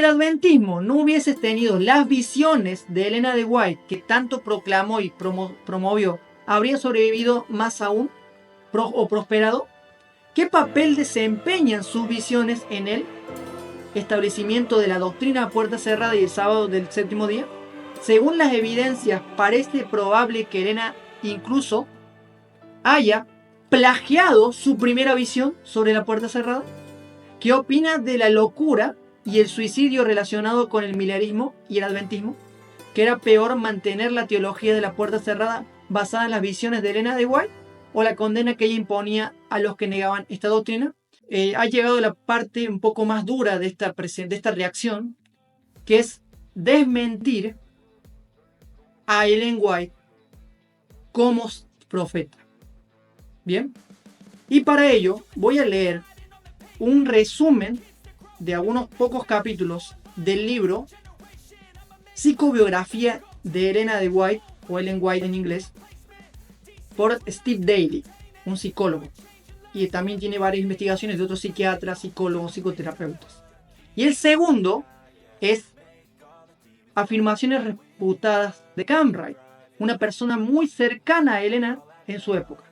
el adventismo no hubiese tenido las visiones de Elena de White que tanto proclamó y promovió, ¿habría sobrevivido más aún o prosperado? ¿Qué papel desempeñan sus visiones en el establecimiento de la doctrina a puerta cerrada y el sábado del séptimo día? Según las evidencias, parece probable que Elena incluso haya plagiado su primera visión sobre la puerta cerrada. ¿Qué opina de la locura y el suicidio relacionado con el milenarismo y el adventismo? ¿Que era peor mantener la teología de la puerta cerrada basada en las visiones de Elena de White o la condena que ella imponía a los que negaban esta doctrina? Ha llegado la parte un poco más dura de esta reacción, que es desmentir a Ellen White como profeta. Bien, y para ello voy a leer un resumen de algunos pocos capítulos del libro Psicobiografía de Elena de White, o Ellen White en inglés, por Steve Daly, un psicólogo, y también tiene varias investigaciones de otros psiquiatras, psicólogos, psicoterapeutas. Y el segundo es afirmaciones reputadas de Cambright, una persona muy cercana a Elena en su época.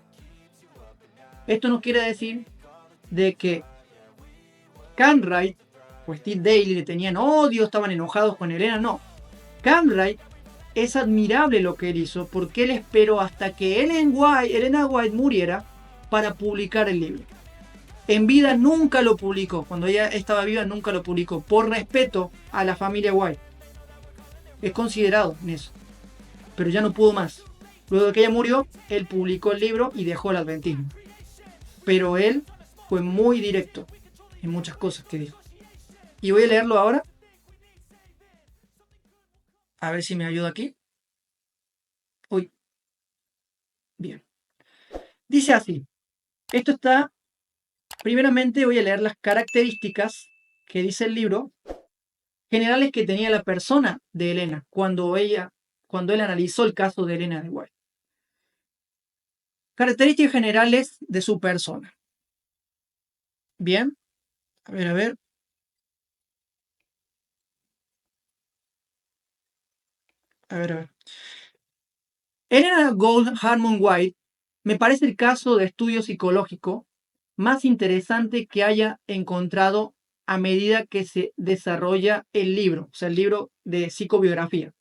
Esto no quiere decir de que Cambright o Steve Daly le tenían odio, estaban enojados con Elena, no. Cambright es admirable lo que él hizo porque él esperó hasta que Elena White muriera para publicar el libro. En vida nunca lo publicó, cuando ella estaba viva nunca lo publicó, por respeto a la familia White. Es considerado en eso, pero ya no pudo más. Luego de que ella murió, él publicó el libro y dejó el adventismo. Pero él fue muy directo en muchas cosas que dijo. Y voy a leerlo ahora. A ver si me ayuda aquí. Uy. Bien. Dice así. Esto está... Primeramente voy a leer las características que dice el libro generales que tenía la persona de Elena cuando él analizó el caso de Elena de White. Características generales de su persona. Bien. A ver. Elena Gould Harmon White me parece el caso de estudio psicológico más interesante que haya encontrado a medida que se desarrolla el libro, o sea, el libro de psicobiografía.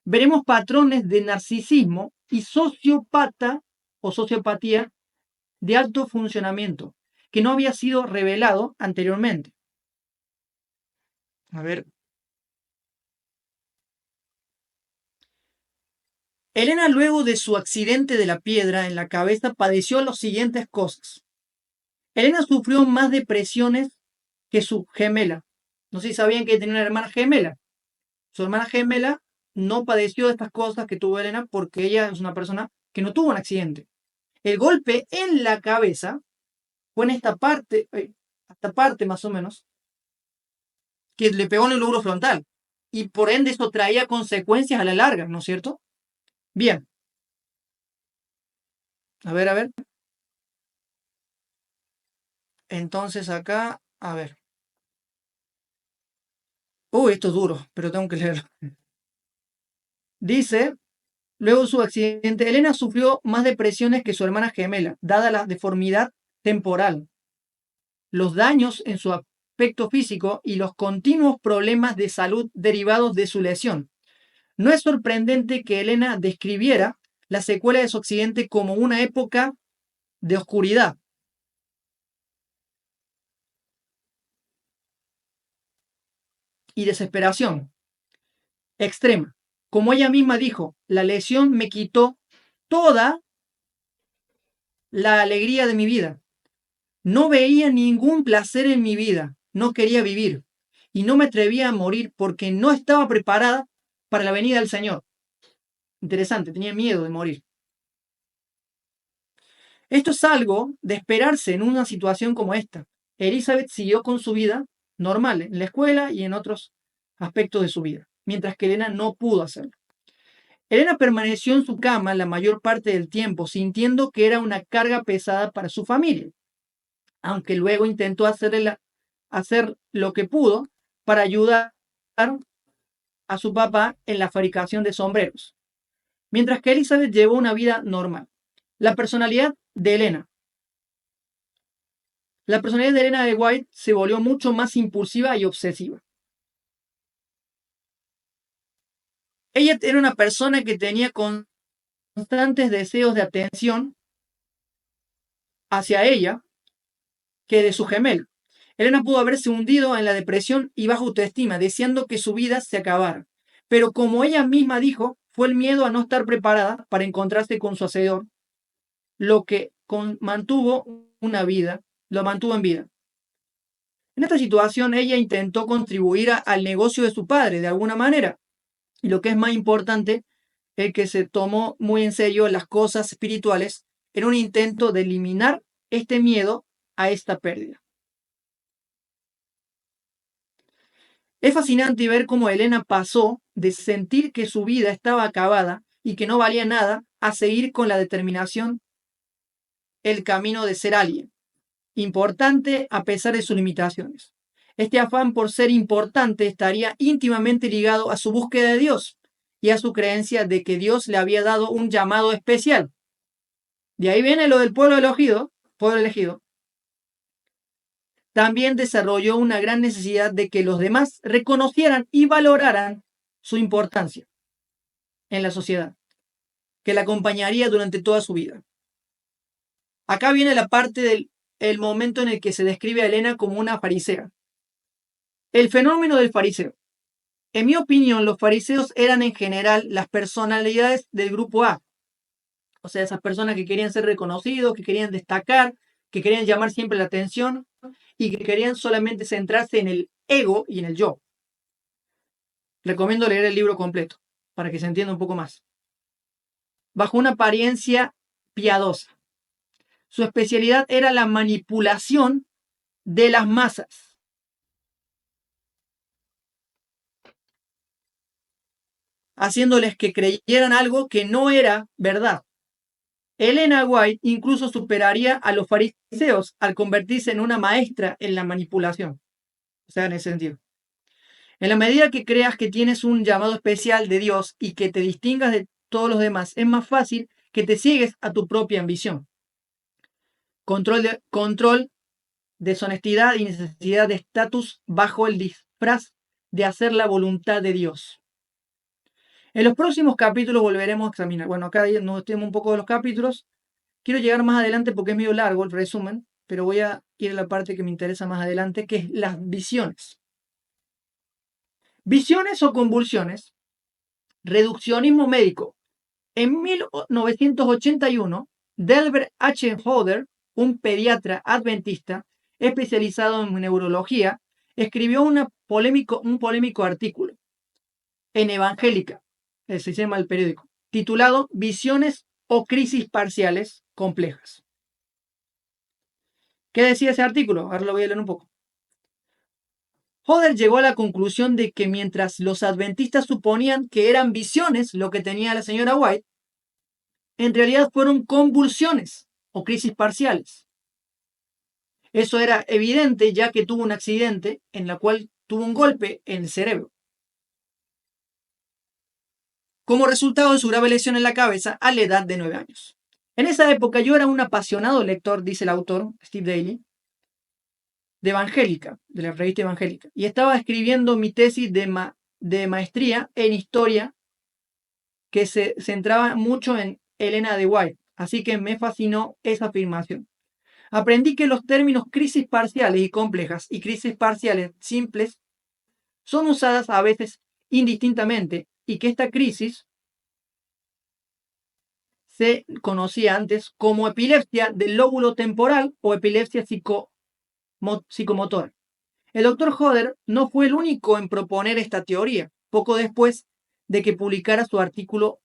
Veremos patrones de narcisismo y sociopatía de alto funcionamiento que no había sido revelado anteriormente. A ver. Elena, luego de su accidente de la piedra en la cabeza, padeció las siguientes cosas. Elena sufrió más depresiones que su gemela. No sé si sabían que tenía una hermana gemela. Su hermana gemela no padeció de estas cosas que tuvo Elena porque ella es una persona que no tuvo un accidente. El golpe en la cabeza fue en esta parte más o menos, que le pegó en el lóbulo frontal. Y por ende esto traía consecuencias a la larga, ¿no es cierto? Bien. A ver. Entonces acá, a ver. Uy, esto es duro, pero tengo que leerlo. Dice, luego de su accidente, Elena sufrió más depresiones que su hermana gemela, dada la deformidad temporal, los daños en su aspecto físico y los continuos problemas de salud derivados de su lesión. No es sorprendente que Elena describiera la secuela de su accidente como una época de oscuridad. Y desesperación extrema. Como ella misma dijo, la lesión me quitó toda la alegría de mi vida. No veía ningún placer en mi vida, no quería vivir y no me atrevía a morir porque no estaba preparada para la venida del Señor. Interesante, tenía miedo de morir. Esto es algo de esperarse en una situación como esta. Elizabeth siguió con su vida normal en la escuela y en otros aspectos de su vida, mientras que Elena no pudo hacerlo. Elena permaneció en su cama la mayor parte del tiempo, sintiendo que era una carga pesada para su familia, aunque luego intentó hacer lo que pudo para ayudar a su papá en la fabricación de sombreros, mientras que Elizabeth llevó una vida normal. La personalidad de Elena. La personalidad de Elena de White se volvió mucho más impulsiva y obsesiva. Ella era una persona que tenía constantes deseos de atención hacia ella que de su gemelo. Elena pudo haberse hundido en la depresión y baja autoestima, deseando que su vida se acabara. Pero como ella misma dijo, fue el miedo a no estar preparada para encontrarse con su hacedor lo que mantuvo lo mantuvo en vida. En esta situación ella intentó contribuir al negocio de su padre de alguna manera. Y lo que es más importante, el que se tomó muy en serio las cosas espirituales en un intento de eliminar este miedo a esta pérdida. Es fascinante ver cómo Elena pasó de sentir que su vida estaba acabada y que no valía nada a seguir con la determinación el camino de ser alguien importante a pesar de sus limitaciones. Este afán por ser importante estaría íntimamente ligado a su búsqueda de Dios y a su creencia de que Dios le había dado un llamado especial. De ahí viene lo del pueblo elegido. También desarrolló una gran necesidad de que los demás reconocieran y valoraran su importancia en la sociedad, que la acompañaría durante toda su vida. Acá viene la parte del momento en el que se describe a Elena como una farisea. El fenómeno del fariseo. En mi opinión, los fariseos eran en general las personalidades del grupo A. O sea, esas personas que querían ser reconocidos, que querían destacar, que querían llamar siempre la atención y que querían solamente centrarse en el ego y en el yo. Recomiendo leer el libro completo para que se entienda un poco más. Bajo una apariencia piadosa. Su especialidad era la manipulación de las masas. Haciéndoles que creyeran algo que no era verdad. Elena White incluso superaría a los fariseos al convertirse en una maestra en la manipulación. O sea, en ese sentido. En la medida que creas que tienes un llamado especial de Dios y que te distingas de todos los demás, es más fácil que te ciegues a tu propia ambición. Control, deshonestidad y necesidad de estatus bajo el disfraz de hacer la voluntad de Dios. En los próximos capítulos volveremos a examinar. Bueno, acá nos tenemos un poco de los capítulos. Quiero llegar más adelante porque es medio largo el resumen, pero voy a ir a la parte que me interesa más adelante, que es las visiones. Visiones o convulsiones. Reduccionismo médico. En 1981, Delbert H. Hodder, un pediatra adventista especializado en neurología, escribió un polémico artículo en Evangélica, se llama el periódico, titulado Visiones o crisis parciales complejas. ¿Qué decía ese artículo? Ahora lo voy a leer un poco. Hodder llegó a la conclusión de que mientras los adventistas suponían que eran visiones lo que tenía la señora White, en realidad fueron convulsiones o crisis parciales. Eso era evidente ya que tuvo un accidente en el cual tuvo un golpe en el cerebro. Como resultado de su grave lesión en la cabeza a la edad de 9 años. En esa época yo era un apasionado lector, dice el autor, Steve Daly, de Evangélica, de la revista Evangélica, y estaba escribiendo mi tesis de maestría en historia que se centraba mucho en Elena de White, así que me fascinó esa afirmación. Aprendí que los términos crisis parciales y complejas y crisis parciales simples son usadas a veces indistintamente y que esta crisis se conocía antes como epilepsia del lóbulo temporal o epilepsia psicomotora. El doctor Hodder no fue el único en proponer esta teoría. Poco después de que publicara su artículo,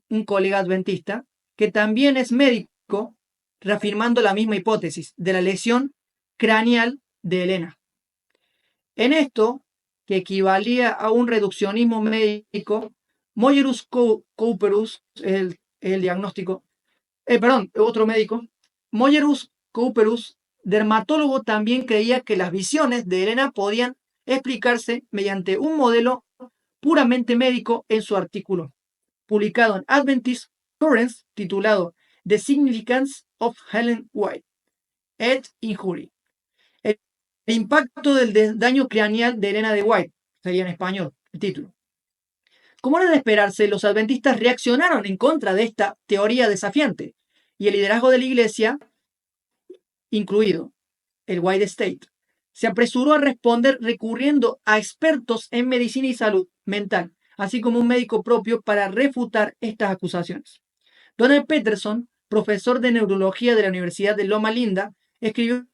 un colega adventista, que también es médico, reafirmando la misma hipótesis de la lesión craneal de Elena. En esto, que equivalía a un reduccionismo médico, Moyerus Cooperus, el diagnóstico, otro médico, Moyerus Cooperus, dermatólogo, también creía que las visiones de Elena podían explicarse mediante un modelo puramente médico en su artículo, publicado en Adventist Currents, titulado The Significance of Ellen White, Ed Injury. El impacto del daño craneal de Elena de White, sería en español el título. Como era de esperarse, los adventistas reaccionaron en contra de esta teoría desafiante, y el liderazgo de la iglesia, incluido el White State, se apresuró a responder recurriendo a expertos en medicina y salud mental, así como un médico propio para refutar estas acusaciones. Donald Peterson, profesor de neurología de la Universidad de Loma Linda, escribió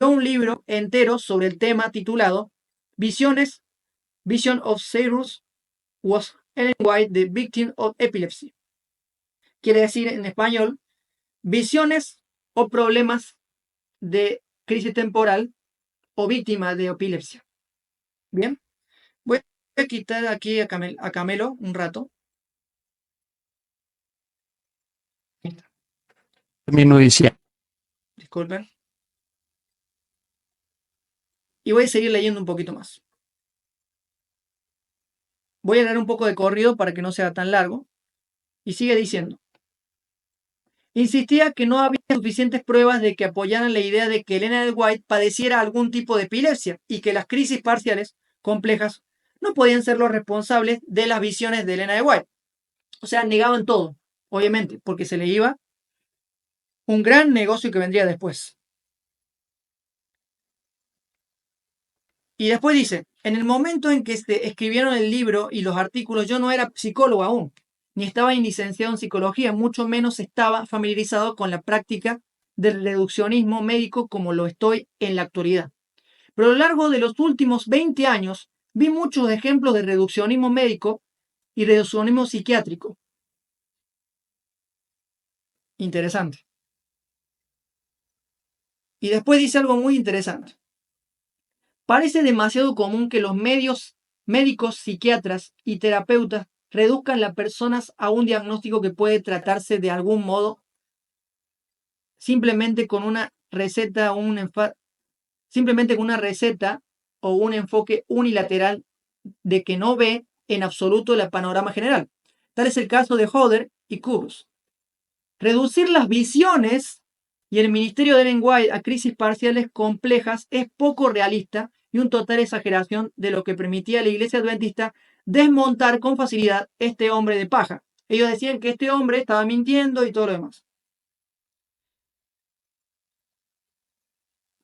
un libro entero sobre el tema titulado Vision of Cyrus Was Ellen White the Victim of Epilepsy. Quiere decir en español, visiones o problemas de crisis temporal o víctima de epilepsia. Bien, voy a quitar aquí a Camelo un rato. Termino diciendo. Disculpen. Y voy a seguir leyendo un poquito más. Voy a leer un poco de corrido para que no sea tan largo. Y sigue diciendo. Insistía que no había suficientes pruebas de que apoyaran la idea de que Elena de White padeciera algún tipo de epilepsia y que las crisis parciales complejas no podían ser los responsables de las visiones de Elena de White. O sea, negaban todo, obviamente, porque se le iba un gran negocio que vendría después. Y después dice, en el momento en que se escribieron el libro y los artículos, yo no era psicólogo aún, ni estaba licenciado en psicología, mucho menos estaba familiarizado con la práctica del reduccionismo médico como lo estoy en la actualidad. Pero a lo largo de los últimos 20 años vi muchos ejemplos de reduccionismo médico y reduccionismo psiquiátrico. Interesante. Y después dice algo muy interesante. Parece demasiado común que los médicos, psiquiatras y terapeutas reduzcan las personas a un diagnóstico que puede tratarse de algún modo simplemente con una receta o un enfoque unilateral de que no ve en absoluto el panorama general. Tal es el caso de Hodder y Kurz. Reducir las visiones y el ministerio de Ellen White a crisis parciales complejas es poco realista y una total exageración de lo que permitía a la iglesia adventista desmontar con facilidad este hombre de paja. Ellos decían que este hombre estaba mintiendo y todo lo demás.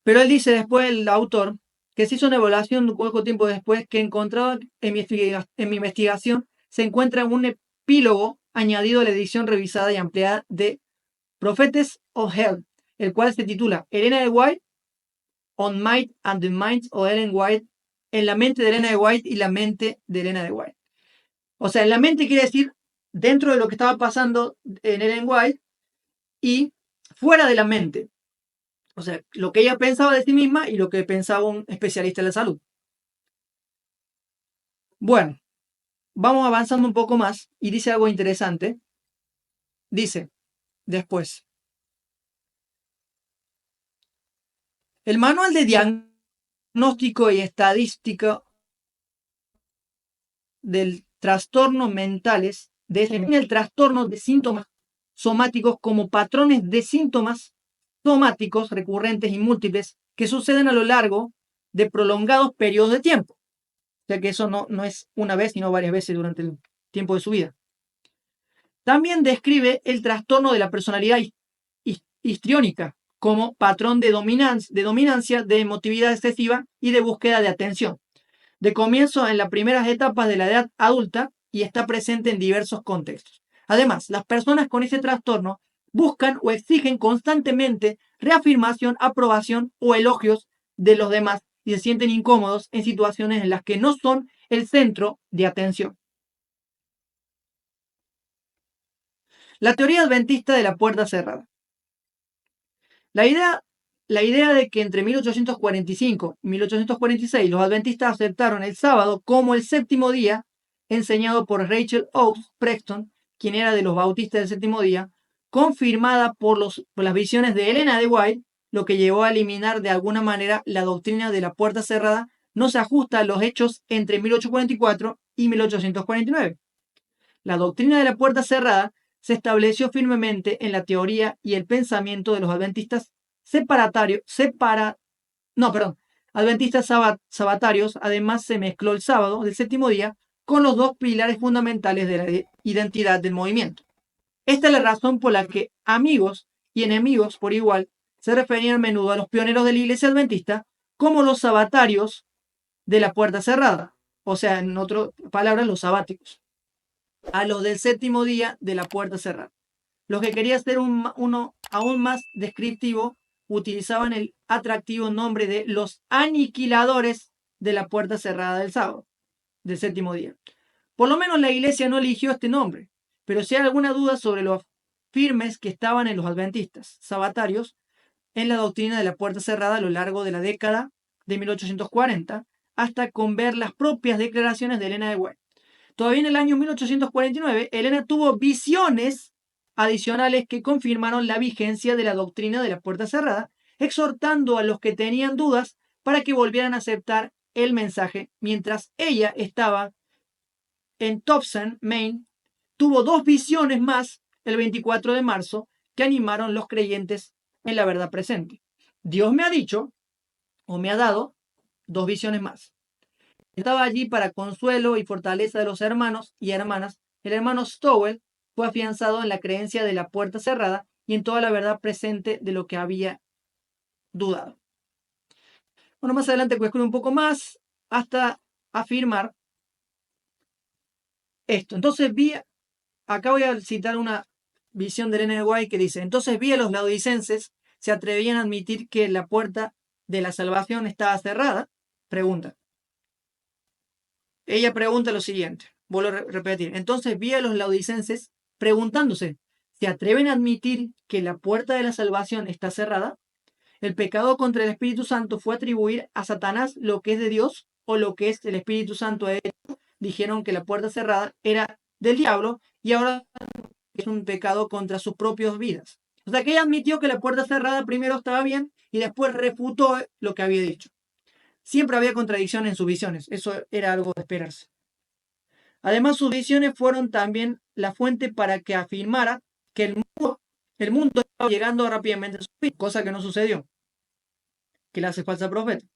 Pero él dice después, el autor, que se hizo una evaluación un poco tiempo después que encontrado en mi investigación se encuentra un epílogo añadido a la edición revisada y ampliada de Prophets of Hell, el cual se titula Elena de White on Might and the Minds of Ellen White, en la mente de Elena de White y la mente de Elena de White. O sea, en la mente quiere decir dentro de lo que estaba pasando en Ellen White y fuera de la mente. O sea, lo que ella pensaba de sí misma y lo que pensaba un especialista en la salud. Bueno, vamos avanzando un poco más y dice algo interesante. Dice, después, el manual de diagnóstico y estadística del trastorno mentales define el trastorno de síntomas somáticos como patrones de síntomas somáticos recurrentes y múltiples que suceden a lo largo de prolongados periodos de tiempo. O sea que eso no es una vez, sino varias veces durante el tiempo de su vida. También describe el trastorno de la personalidad histriónica como patrón de dominancia, de emotividad excesiva y de búsqueda de atención. De comienzo en las primeras etapas de la edad adulta y está presente en diversos contextos. Además, las personas con ese trastorno buscan o exigen constantemente reafirmación, aprobación o elogios de los demás y se sienten incómodos en situaciones en las que no son el centro de atención. La teoría adventista de la puerta cerrada. La idea de que entre 1845 y 1846 los adventistas aceptaron el sábado como el séptimo día, enseñado por Rachel Oakes Preston, quien era de los bautistas del séptimo día, confirmada por las visiones de Elena de White, lo que llevó a eliminar de alguna manera la doctrina de la puerta cerrada no se ajusta a los hechos entre 1844 y 1849. La doctrina de la puerta cerrada se estableció firmemente en la teoría y el pensamiento de los adventistas adventistas sabatarios. Además, se mezcló el sábado del séptimo día con los dos pilares fundamentales de la identidad del movimiento. Esta es la razón por la que amigos y enemigos por igual se referían a menudo a los pioneros de la iglesia adventista como los sabatarios de la puerta cerrada, o sea, en otras palabras, los sabáticos, a los del séptimo día de la puerta cerrada. Los que querían ser uno aún más descriptivo utilizaban el atractivo nombre de los aniquiladores de la puerta cerrada del sábado, del séptimo día. Por lo menos la iglesia no eligió este nombre, pero si hay alguna duda sobre los firmes que estaban en los adventistas sabatarios en la doctrina de la puerta cerrada a lo largo de la década de 1840, hasta con ver las propias declaraciones de Elena de White. Todavía en el año 1849, Elena tuvo visiones adicionales que confirmaron la vigencia de la doctrina de la puerta cerrada, exhortando a los que tenían dudas para que volvieran a aceptar el mensaje. Mientras ella estaba en Towson, Maine, tuvo dos visiones más el 24 de marzo que animaron los creyentes en la verdad presente. Dios me ha dicho, o me ha dado, dos visiones más. Estaba allí para consuelo y fortaleza de los hermanos y hermanas. El hermano Stowell fue afianzado en la creencia de la puerta cerrada y en toda la verdad presente de lo que había dudado. Bueno, más adelante cuestiono un poco más hasta afirmar esto. Entonces acá voy a citar una visión de Elena de White que dice: entonces vi a los laodicenses se atrevían a admitir que la puerta de la salvación estaba cerrada. Pregunta. Ella pregunta lo siguiente, vuelvo a repetir. Entonces vi a los laodicenses preguntándose: ¿se atreven a admitir que la puerta de la salvación está cerrada? ¿El pecado contra el Espíritu Santo fue atribuir a Satanás lo que es de Dios o lo que es el Espíritu Santo a ellos? Dijeron que la puerta cerrada era del diablo y ahora es un pecado contra sus propias vidas. O sea que ella admitió que la puerta cerrada primero estaba bien y después refutó lo que había dicho. Siempre había contradicción en sus visiones, eso era algo de esperarse. Además, sus visiones fueron también la fuente para que afirmara que el mundo estaba llegando rápidamente a su fin, cosa que no sucedió, que le hace falsa profeta.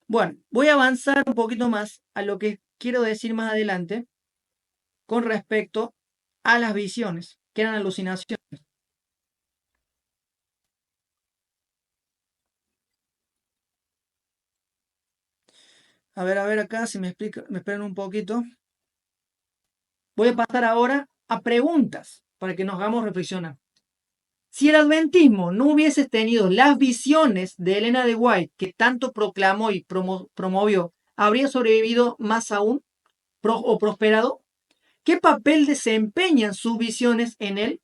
Bueno, voy a avanzar un poquito más a lo que quiero decir más adelante con respecto a las visiones, que eran alucinaciones. A ver acá si me esperan un poquito. Voy a pasar ahora a preguntas para que nos hagamos reflexionar. Si el adventismo no hubiese tenido las visiones de Elena de White que tanto proclamó y promovió, ¿habría sobrevivido más aún o prosperado? ¿Qué papel desempeñan sus visiones en el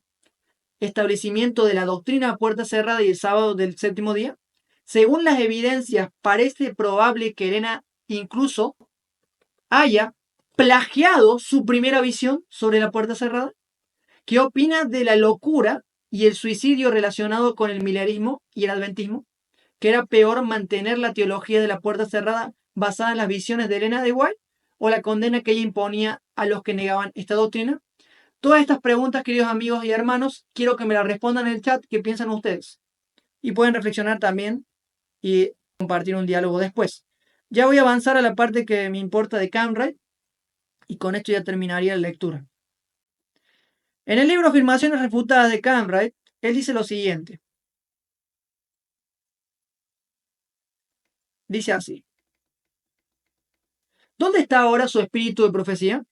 establecimiento de la doctrina a puerta cerrada y el sábado del séptimo día? Según las evidencias, parece probable que Elena incluso haya plagiado su primera visión sobre la puerta cerrada. ¿Qué opina de la locura y el suicidio relacionado con el milenarismo y el adventismo? ¿Que era peor mantener la teología de la puerta cerrada basada en las visiones de Elena de White o la condena que ella imponía a los que negaban esta doctrina? Todas estas preguntas, queridos amigos y hermanos, quiero que me las respondan en el chat. ¿Qué piensan ustedes? Y pueden reflexionar también y compartir un diálogo después. Ya voy a avanzar a la parte que me importa de Camray y con esto ya terminaría la lectura. En el libro Afirmaciones refutadas de Camray, él dice lo siguiente. Dice así: ¿dónde está ahora su espíritu de profecía?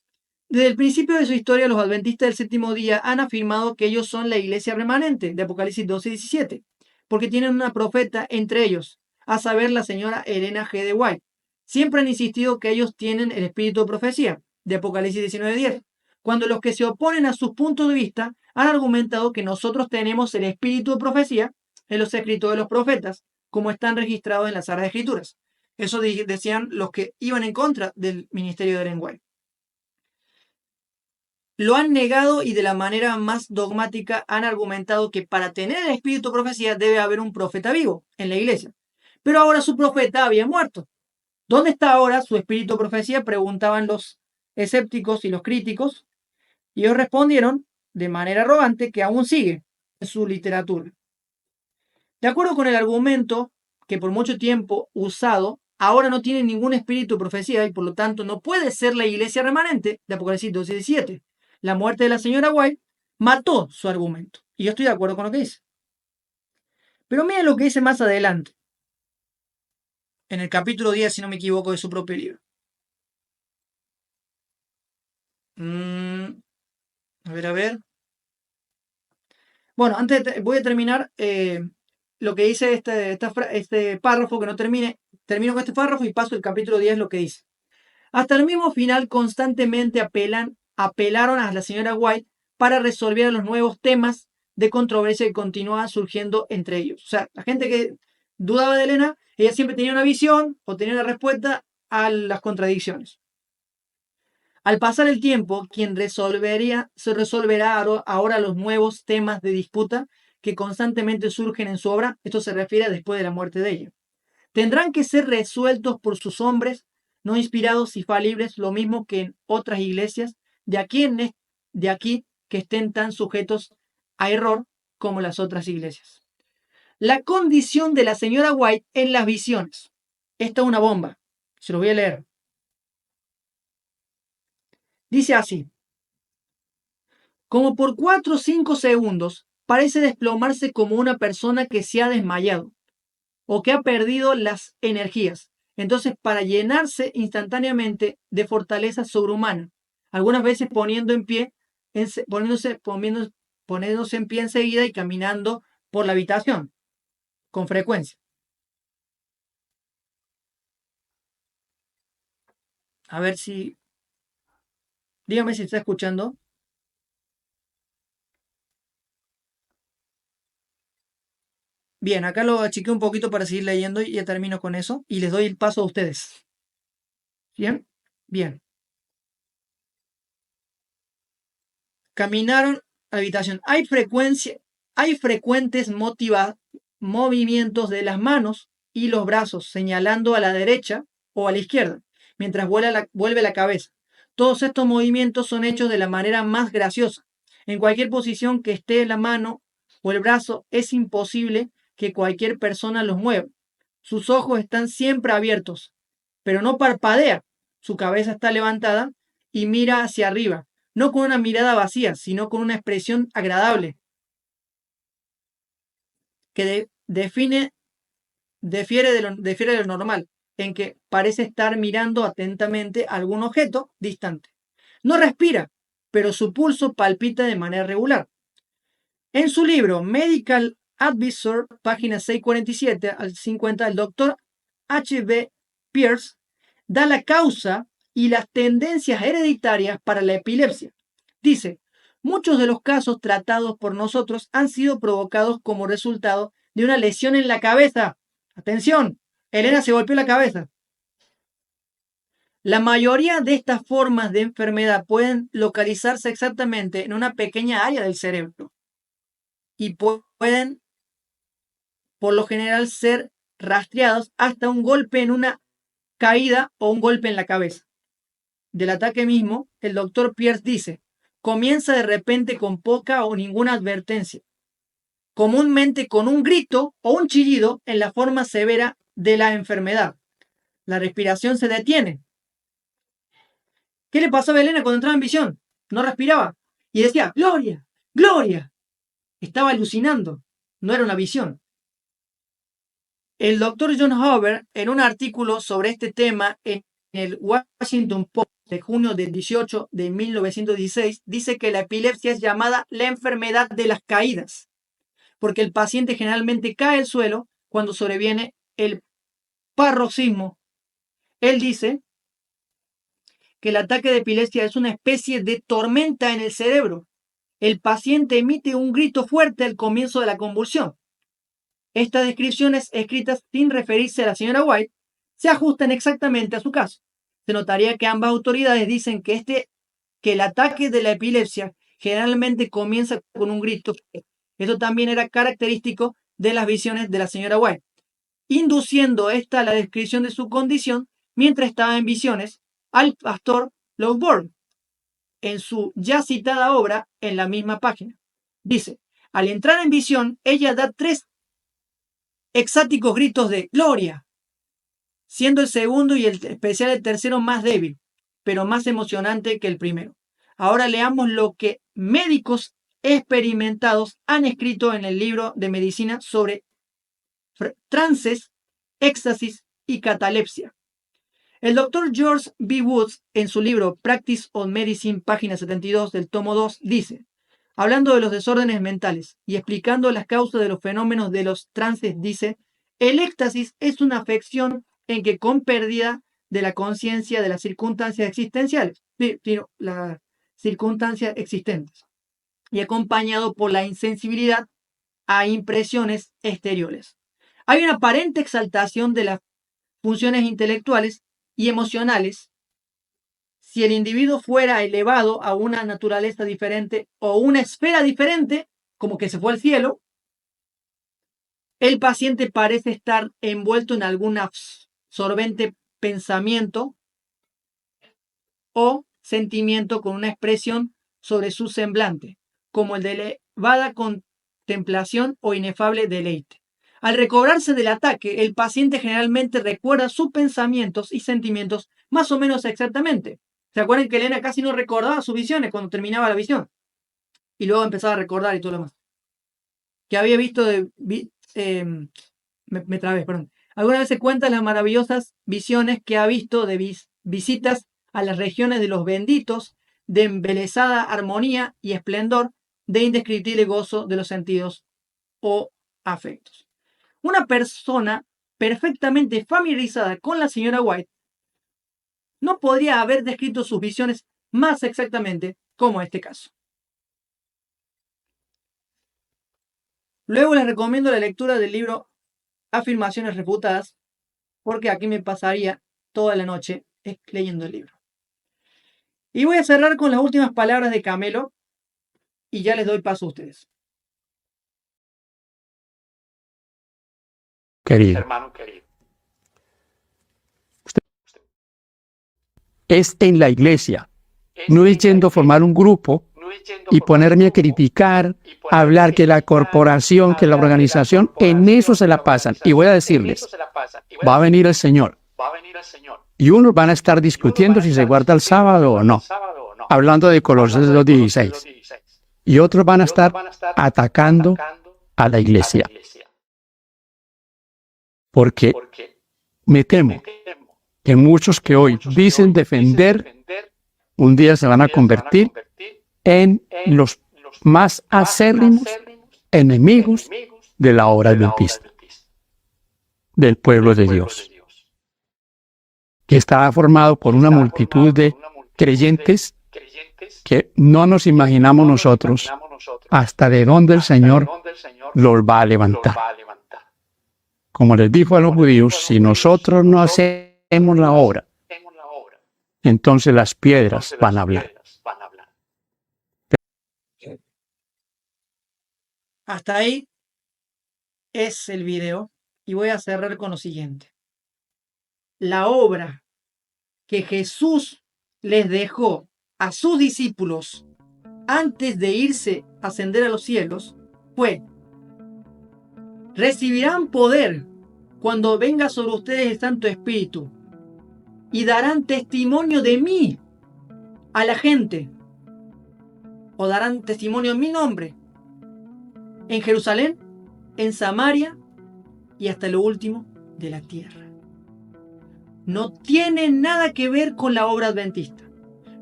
Desde el principio de su historia, los adventistas del séptimo día han afirmado que ellos son la iglesia remanente de Apocalipsis 12 y 17, porque tienen una profeta entre ellos, a saber, la señora Elena G. de White. Siempre han insistido que ellos tienen el espíritu de profecía de Apocalipsis 19:10, cuando los que se oponen a sus puntos de vista han argumentado que nosotros tenemos el espíritu de profecía en los escritos de los profetas, como están registrados en las Sagradas Escrituras. Eso decían los que iban en contra del ministerio de Ellen White. Lo han negado y de la manera más dogmática han argumentado que para tener el espíritu de profecía debe haber un profeta vivo en la iglesia. Pero ahora su profeta había muerto. ¿Dónde está ahora su espíritu de profecía?, preguntaban los escépticos y los críticos, y ellos respondieron de manera arrogante que aún sigue en su literatura. De acuerdo con el argumento que por mucho tiempo usado, ahora no tiene ningún espíritu de profecía y por lo tanto no puede ser la iglesia remanente de Apocalipsis 2:17. La muerte de la señora White mató su argumento. Y yo estoy de acuerdo con lo que dice. Pero miren lo que dice más adelante, en el capítulo 10, si no me equivoco, de su propio libro. A ver. Bueno, voy a terminar lo que dice este párrafo, que no termino con este párrafo y paso el capítulo 10, lo que dice. Hasta el mismo final constantemente apelaron a la señora White para resolver los nuevos temas de controversia que continuaban surgiendo entre ellos. O sea, la gente que dudaba de Elena, ella siempre tenía una visión o tenía una respuesta a las contradicciones. Al pasar el tiempo, quien se resolverá ahora los nuevos temas de disputa que constantemente surgen en su obra. Esto se refiere a después de la muerte de ella. Tendrán que ser resueltos por sus hombres no inspirados y falibles, lo mismo que en otras iglesias, de aquí que estén tan sujetos a error como las otras iglesias. La condición de la señora White en las visiones. Esta es una bomba. Se lo voy a leer. Dice así: como por 4 o 5 segundos, parece desplomarse como una persona que se ha desmayado o que ha perdido las energías. Entonces, para llenarse instantáneamente de fortaleza sobrehumana, algunas veces poniéndose en pie enseguida y caminando por la habitación con frecuencia. A ver si... Dígame si está escuchando. Bien, acá lo achiqué un poquito para seguir leyendo y ya termino con eso. Y les doy el paso a ustedes. ¿Bien? Bien. Caminaron a la habitación. Hay frecuentes movimientos de las manos y los brazos, señalando a la derecha o a la izquierda, mientras vuelve la cabeza. Todos estos movimientos son hechos de la manera más graciosa. En cualquier posición que esté la mano o el brazo, es imposible que cualquier persona los mueva. Sus ojos están siempre abiertos, pero no parpadea. Su cabeza está levantada y mira hacia arriba, no con una mirada vacía, sino con una expresión agradable, que difiere de lo normal, en que parece estar mirando atentamente a algún objeto distante. No respira, pero su pulso palpita de manera regular. En su libro Medical Advisor, páginas 647 al 50, el doctor H.B. Pierce da la causa y las tendencias hereditarias para la epilepsia. Dice: muchos de los casos tratados por nosotros han sido provocados como resultado de una lesión en la cabeza. Atención, Elena se golpeó la cabeza. La mayoría de estas formas de enfermedad pueden localizarse exactamente en una pequeña área del cerebro y pueden, por lo general, ser rastreados hasta un golpe en una caída o un golpe en la cabeza. Del ataque mismo, el doctor Pierce dice: comienza de repente con poca o ninguna advertencia, comúnmente con un grito o un chillido en la forma severa de la enfermedad. La respiración se detiene. ¿Qué le pasaba a Elena cuando entraba en visión? No respiraba y decía: ¡Gloria! ¡Gloria! Estaba alucinando, no era una visión. El doctor John Hoover, en un artículo sobre este tema en el Washington Post de junio del 18 de 1916, dice que la epilepsia es llamada la enfermedad de las caídas, porque el paciente generalmente cae al suelo cuando sobreviene el paroxismo. Él dice que el ataque de epilepsia es una especie de tormenta en el cerebro. El paciente emite un grito fuerte al comienzo de la convulsión. Estas descripciones, escritas sin referirse a la señora White, se ajustan exactamente a su caso. Se notaría que ambas autoridades dicen que el ataque de la epilepsia generalmente comienza con un grito. Esto también era característico de las visiones de la señora White, induciendo esta a la descripción de su condición mientras estaba en visiones al pastor Loveborn en su ya citada obra en la misma página. Dice, al entrar en visión, ella da 3 extáticos gritos de gloria, siendo el segundo y el especial el tercero más débil, pero más emocionante que el primero. Ahora leamos lo que médicos experimentados han escrito en el libro de medicina sobre trances, éxtasis y catalepsia. El doctor George B. Woods, en su libro Practice on Medicine, página 72 del tomo 2, dice, hablando de los desórdenes mentales y explicando las causas de los fenómenos de los trances, dice, el éxtasis es una afección en que con pérdida de la conciencia de las circunstancias existenciales, las circunstancias existentes, y acompañado por la insensibilidad a impresiones exteriores. Hay una aparente exaltación de las funciones intelectuales y emocionales. Si el individuo fuera elevado a una naturaleza diferente o una esfera diferente, como que se fue al cielo, el paciente parece estar envuelto en algún absorbente pensamiento o sentimiento con una expresión sobre su semblante, como el de elevada contemplación o inefable deleite. Al recobrarse del ataque, el paciente generalmente recuerda sus pensamientos y sentimientos más o menos exactamente. ¿Se acuerdan que Elena casi no recordaba sus visiones cuando terminaba la visión? Y luego empezaba a recordar y todo lo demás. Que había visto me trabé, perdón. Alguna vez se cuentan las maravillosas visiones que ha visto de visitas a las regiones de los benditos, de embelesada armonía y esplendor, de indescriptible gozo de los sentidos o afectos. Una persona perfectamente familiarizada con la señora White no podría haber descrito sus visiones más exactamente como este caso. Luego les recomiendo la lectura del libro Afirmaciones Refutadas, porque aquí me pasaría toda la noche leyendo el libro. Y voy a cerrar con las últimas palabras de Camelo y ya les doy paso a ustedes. Querido, Hermano querido, es en la iglesia, no es yendo a formar un grupo y ponerme a criticar, a hablar que la corporación, que la organización, en eso se la pasan. Y voy a decirles, va a venir el Señor. Y unos van a estar discutiendo si se guarda el sábado o no, hablando de Colosenses 2:16. Y otros van a estar atacando a la iglesia. Porque me temo que muchos que hoy dicen defender, un día se van a convertir en los más acérrimos enemigos de la obra adventista, del pueblo de Dios, que está formado por una multitud de creyentes que no nos imaginamos nosotros hasta de dónde el Señor los va a levantar. Como les dijo a los judíos, si nosotros no hacemos la obra, entonces las piedras van a hablar. Hasta ahí es el video y voy a cerrar con lo siguiente. La obra que Jesús les dejó a sus discípulos antes de irse a ascender a los cielos fue: recibirán poder cuando venga sobre ustedes el Santo Espíritu y darán testimonio de mí a la gente, o darán testimonio en mi nombre, en Jerusalén, en Samaria y hasta lo último de la tierra. No tiene nada que ver con la obra adventista.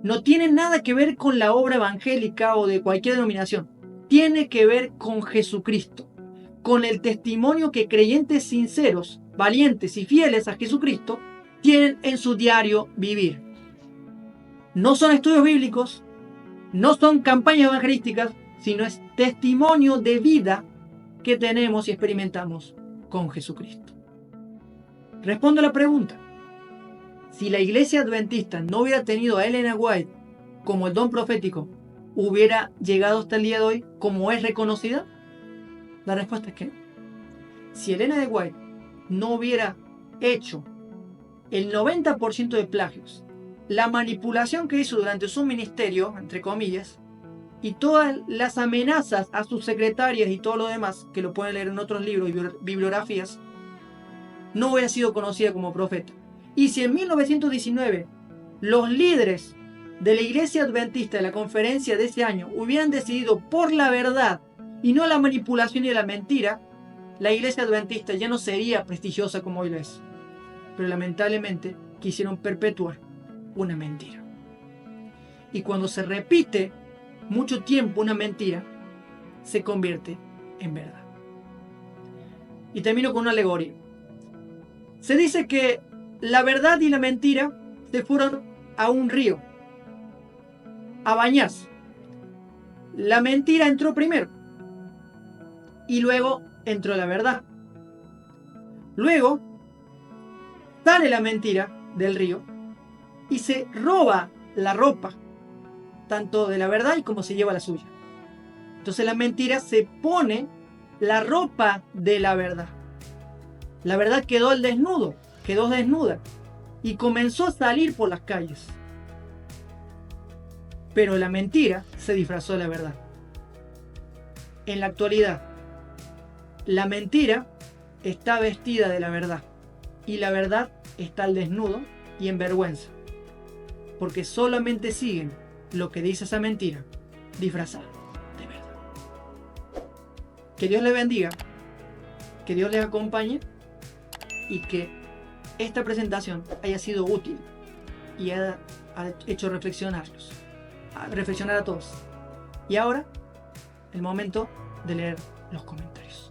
No tiene nada que ver con la obra evangélica o de cualquier denominación. Tiene que ver con Jesucristo, con el testimonio que creyentes sinceros, valientes y fieles a Jesucristo tienen en su diario vivir. No son estudios bíblicos, no son campañas evangelísticas, sino es testimonio de vida que tenemos y experimentamos con Jesucristo. Respondo a la pregunta: si la iglesia adventista no hubiera tenido a Ellen White como el don profético, ¿hubiera llegado hasta el día de hoy como es reconocida? La respuesta es que no. Si Elena de White no hubiera hecho el 90% de plagios, la manipulación que hizo durante su ministerio, entre comillas, y todas las amenazas a sus secretarias y todo lo demás, que lo pueden leer en otros libros y bibliografías, no hubiera sido conocida como profeta. Y si en 1919 los líderes de la Iglesia Adventista de la conferencia de ese año hubieran decidido por la verdad y no la manipulación y la mentira, la Iglesia Adventista ya no sería prestigiosa como hoy lo es. Pero lamentablemente quisieron perpetuar una mentira. Y cuando se repite mucho tiempo una mentira, se convierte en verdad. Y termino con una alegoría. Se dice que la verdad y la mentira se fueron a un río a bañarse. La mentira entró primero y luego entró la verdad. Luego sale la mentira del río y se roba la ropa tanto de la verdad y como se lleva la suya. Entonces la mentira se pone la ropa de la verdad. La verdad quedó al desnudo, quedó desnuda y comenzó a salir por las calles. Pero la mentira se disfrazó de la verdad. En la actualidad, la mentira está vestida de la verdad y la verdad está al desnudo y en vergüenza, porque solamente siguen lo que dice esa mentira disfrazada de verdad. Que Dios les bendiga, que Dios les acompañe y que esta presentación haya sido útil y haya hecho reflexionar a todos. Y ahora, el momento de leer los comentarios.